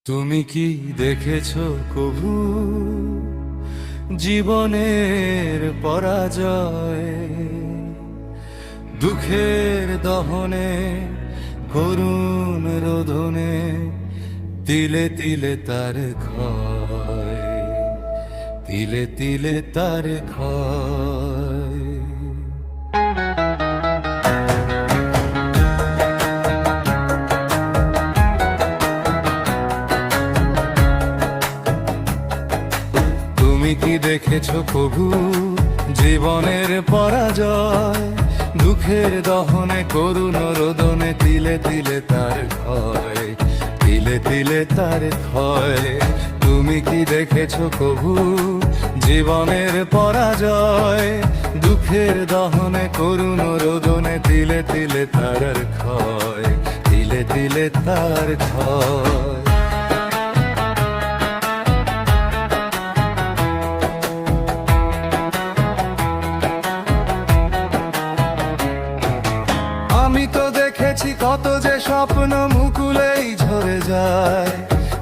তুমি কি দেখেছো কভু জীবনের পরাজয়? দুঃখের দহনে করুণ রোদনে তিলে তিলে তার ক্ষয়, তিলে তিলে তার ক্ষয়। তুমি কি দেখেছো কভু জীবনের পরাজয়? দুঃখের দহনে করুণ রোদনে তিলে তিলে তার ক্ষয়, তিলে তিলে তার ক্ষয়। তুমি কি দেখেছো কভু জীবনের পরাজয়? দুঃখের দহনে করুণ রোদনে তিলে তিলে তার ক্ষয়, তিলে তিলে তার ক্ষয়। আমি তো দেখেছি কত যে স্বপ্ন মুকুলেই ঝরে যায়,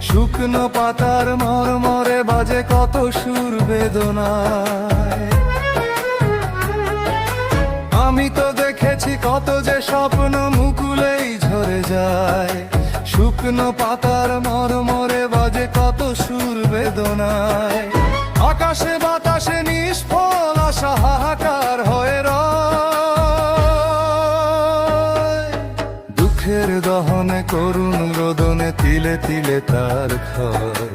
শুকনো পাতার মরমরে বাজে কত সুর বেদনায়। আমি তো দেখেছি কত যে স্বপ্ন মুকুলেই ঝরে যায়, শুকনো পাতার মরমরে বাজে কত সুর বেদনায়। আকাশে বাতাসে নিষ্ফল আশা হাহাকার হয়ে দুঃখের দহনে করুণ রোদনে তিলে তিলে তার ক্ষয়,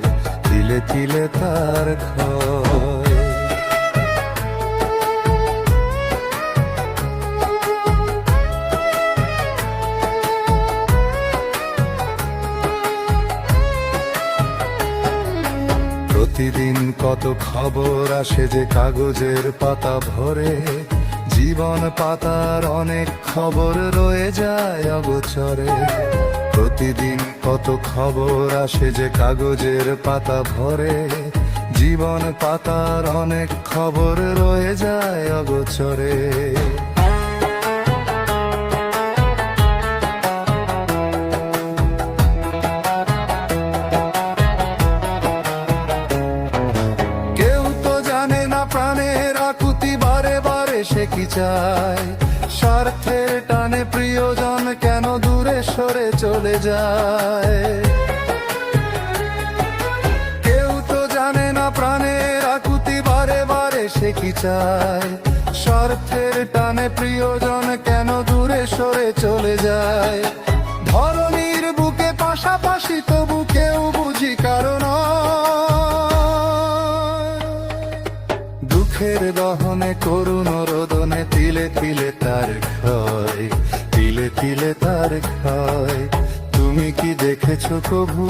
তিলে তিলে তার ক্ষয়। প্রতিদিন কত খবর আসে যে কাগজের পাতা ভরে, জীবন পাতার অনেক খবর রয়ে যায় অগোচরে। প্রতিদিন কত খবর আসে যে কাগজের পাতা ভরে, জীবন পাতার অনেক খবর রয়ে যায় অগোচরে। কেউ তো জানে না প্রাণের আকুতি বারে বারে সে কি চায়, স্বার্থের টানে প্রিয়জন কেন দূরে সরে চলে যায়। কেউ তো জানে না প্রাণের আকুতি বারে বারে সে কি চায়, স্বার্থের টানে প্রিয়জন কেন দূরে সরে চলে যায়। ধরনীর বুকে পাশাপাশি তবু কেউ বুঝি কারণ দুঃখের দহনে করুণ রোদনে তিলে তিলে তার ক্ষয়, তিলে তিলে তার ক্ষয়। তুমি কি দেখেছো কভু?